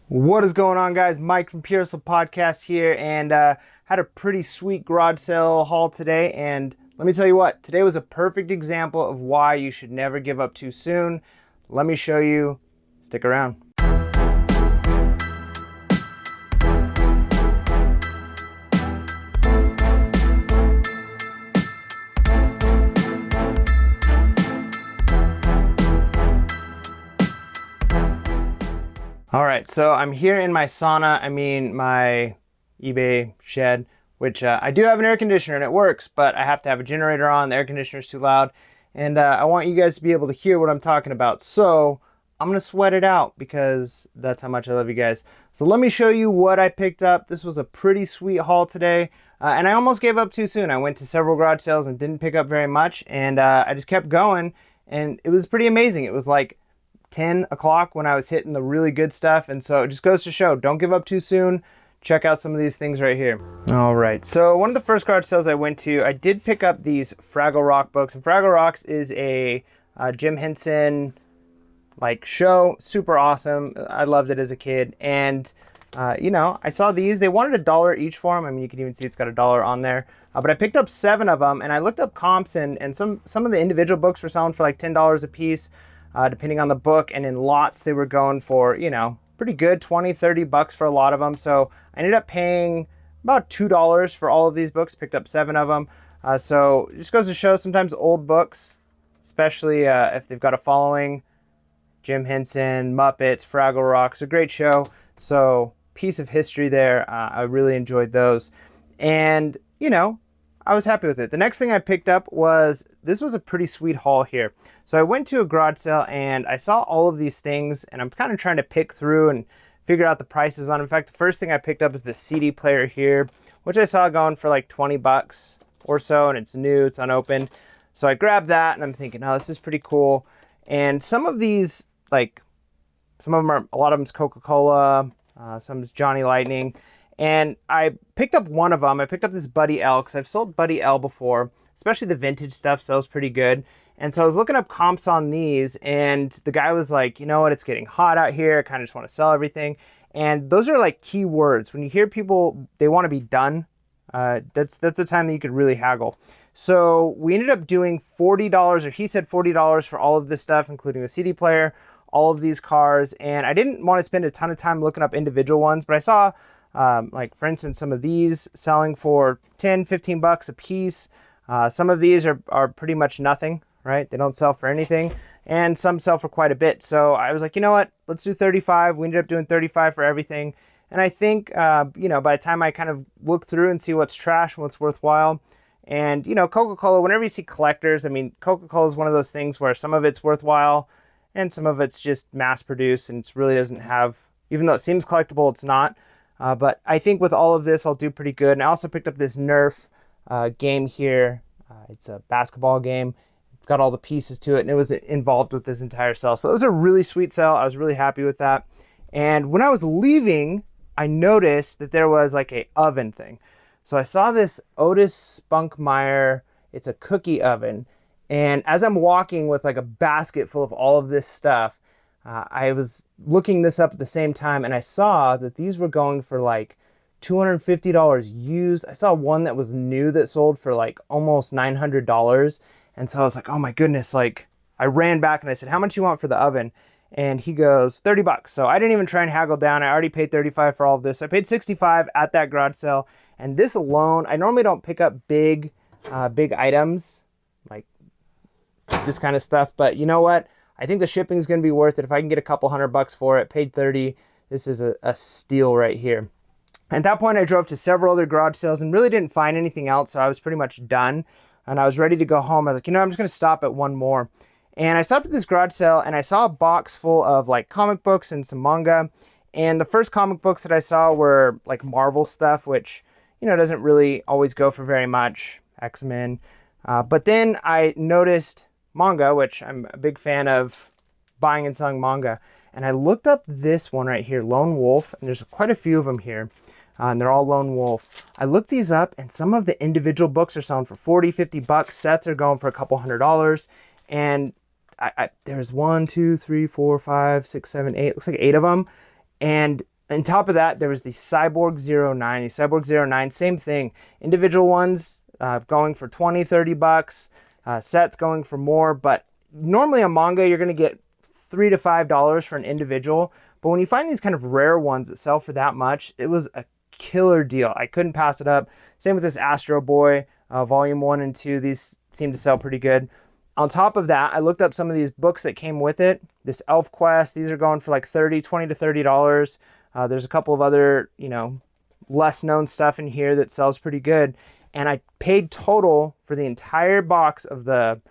What is going on, guys? Mike from PHP Podcast here, and had a pretty sweet garage sale haul today. And let me tell you what, today was a perfect example of why you should never give up too soon. Let me show you. Stick around. All right, so I'm here in my sauna, my eBay shed, which I do have an air conditioner and it works, but I have to have a generator on. The air conditioner is too loud, and I want you guys to be able to hear what I'm talking about. So I'm gonna sweat it out because that's how much I love you guys. So let me show you what I picked up. This was a pretty sweet haul today, and I almost gave up too soon. I went to several garage sales and didn't pick up very much, and I just kept going, and it was pretty amazing. It was like 10 o'clock when I was hitting the really good stuff, and so it just goes to show, don't give up too soon. Check out some of these things right here. All right, so one of the first garage sales I went to, I did pick up these Fraggle Rock books, and Fraggle Rocks is a Jim Henson like show, super awesome. I loved it as a kid, and you know, I saw these. They wanted $1 each for them. I mean, you can even see it's got $1 on there, but I picked up 7 of them, and I looked up comps, and some of the individual books were selling for like $10 a piece. Depending on the book, and in lots they were going for, you know, pretty good, 20, 30 bucks for a lot of them. So I ended up paying about $2 for all of these books, picked up 7 of them. So it just goes to show, sometimes old books, especially if they've got a following, Jim Henson, Muppets, Fraggle Rock's a great show. So piece of history there. I really enjoyed those. And, you know, I was happy with it. The next thing I picked up was, this was a pretty sweet haul here. So I went to a garage sale and I saw all of these things, and I'm kind of trying to pick through and figure out the prices on. In fact, the first thing I picked up is the CD player here, which I saw going for like 20 bucks or so, and it's new, it's unopened. So I grabbed that and I'm thinking, oh, this is pretty cool. And some of these, like, some of them are, a lot of them's Coca-Cola, some is Johnny Lightning. And I picked up one of them. I picked up this Buddy L, because I've sold Buddy L before, especially the vintage stuff sells pretty good. And so I was looking up comps on these, and the guy was like, you know what, it's getting hot out here. I kind of just want to sell everything. And those are like key words. When you hear people, they want to be done, that's the time that you could really haggle. So we ended up doing $40, or he said $40 for all of this stuff, including the CD player, all of these cars. And I didn't want to spend a ton of time looking up individual ones, but I saw, like for instance, some of these selling for 10, 15 bucks a piece. Some of these are pretty much nothing, right? They don't sell for anything, and some sell for quite a bit. So I was like, you know what? Let's do 35. We ended up doing 35 for everything. And I think, you know, by the time I kind of look through and see what's trash and what's worthwhile, and, you know, Coca-Cola, whenever you see collectors, I mean, Coca-Cola is one of those things where some of it's worthwhile and some of it's just mass produced, and it really doesn't have, even though it seems collectible, it's not. But I think with all of this, I'll do pretty good. And I also picked up this Nerf game here. It's a basketball game. It's got all the pieces to it, and it was involved with this entire sale. So it was a really sweet sale. I was really happy with that. And when I was leaving, I noticed that there was like a oven thing. So I saw this Otis Spunkmeyer. It's a cookie oven. And as I'm walking with like a basket full of all of this stuff, I was looking this up at the same time, and I saw that these were going for like $250 used. I saw one that was new that sold for like almost $900. And so I was like, oh my goodness, like I ran back and I said, how much you want for the oven? And he goes, 30 bucks. So I didn't even try and haggle down. I already paid 35 for all of this. So I paid 65 at that garage sale. And this alone, I normally don't pick up big items like this kind of stuff, but you know what? I think the shipping is going to be worth it. If I can get a couple $100 for it, paid 30, this is a steal right here. At that point, I drove to several other garage sales and really didn't find anything else, so I was pretty much done. And I was ready to go home. I was like, you know, I'm just going to stop at one more. And I stopped at this garage sale, and I saw a box full of like comic books and some manga. And the first comic books that I saw were like Marvel stuff, which, you know, doesn't really always go for very much, X-Men. But then I noticed manga, which I'm a big fan of buying and selling manga. And I looked up this one right here, Lone Wolf, and there's quite a few of them here. And they're all Lone Wolf. I looked these up, and some of the individual books are selling for 40, 50 bucks. Sets are going for a couple $100. And there's 1, 2, 3, 4, 5, 6, 7, 8. Looks like 8 of them. And On top of that, there was the Cyborg 09. The Cyborg 09, same thing. Individual ones going for 20, 30 bucks. Sets going for more, but normally on Manga, you're going to get $3 to $5 for an individual. But when you find these kind of rare ones that sell for that much, it was a killer deal. I couldn't pass it up. Same with this Astro Boy, volume 1 and 2. These seem to sell pretty good. On top of that, I looked up some of these books that came with it. This Elf Quest, these are going for like $20 to $30. There's a couple of other, less known stuff in here that sells pretty good. And I paid total for the entire box of the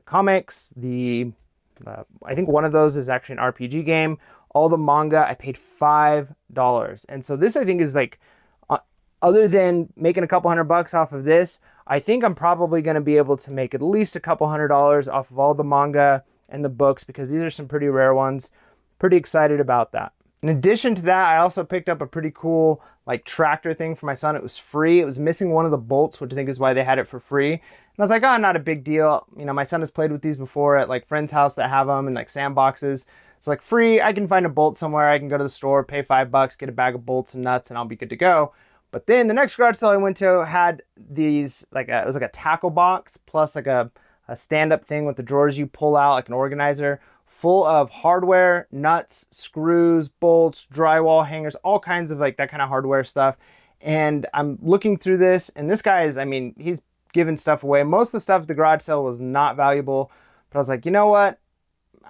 comics, I think one of those is actually an RPG game. All the manga, I paid $5. And so this, I think, is like, other than making a couple $100 off of this, I think I'm probably going to be able to make at least a couple $100 off of all the manga and the books, because these are some pretty rare ones. Pretty excited about that. In addition to that, I also picked up a pretty cool like tractor thing for my son. It was free. It was missing one of the bolts, which I think is why they had it for free. And I was like, oh, not a big deal. My son has played with these before at like friends' house that have them in like sandboxes. It's like free. I can find a bolt somewhere. I can go to the store, pay $5, get a bag of bolts and nuts, and I'll be good to go. But then the next garage sale I went to had these, it was like a tackle box plus like a stand-up thing with the drawers you pull out, like an organizer, full of hardware, nuts, screws, bolts, drywall hangers, all kinds of like that kind of hardware stuff. And I'm looking through this, and this guy is, he's giving stuff away. Most of the stuff at the garage sale was not valuable, but I was like, you know what?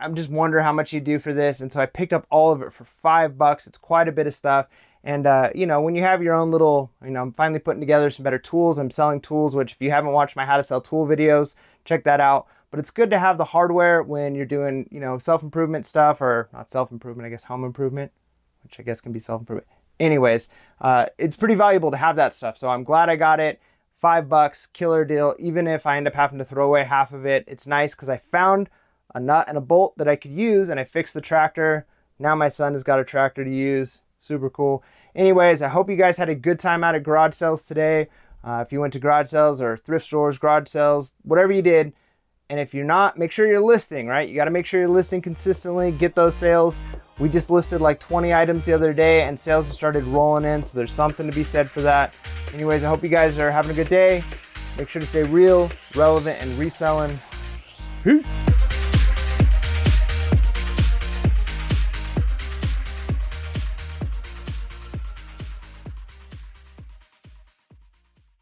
I'm just wondering how much you do for this. And so I picked up all of it for $5. It's quite a bit of stuff. And, when you have your own little, I'm finally putting together some better tools. I'm selling tools, which if you haven't watched my how to sell tool videos, check that out. But it's good to have the hardware when you're doing, self-improvement stuff, or not self-improvement, I guess home improvement, which I guess can be self-improvement. Anyways, it's pretty valuable to have that stuff. So I'm glad I got it. $5, killer deal. Even if I end up having to throw away half of it, it's nice because I found a nut and a bolt that I could use, and I fixed the tractor. Now my son has got a tractor to use. Super cool. Anyways, I hope you guys had a good time out at garage sales today. If you went to garage sales or thrift stores, garage sales, whatever you did. And if you're not, make sure you're listing, right? You got to make sure you're listing consistently, get those sales. We just listed like 20 items the other day, and sales have started rolling in, so there's something to be said for that. Anyways, I hope you guys are having a good day. Make sure to stay real, relevant, and reselling. Peace.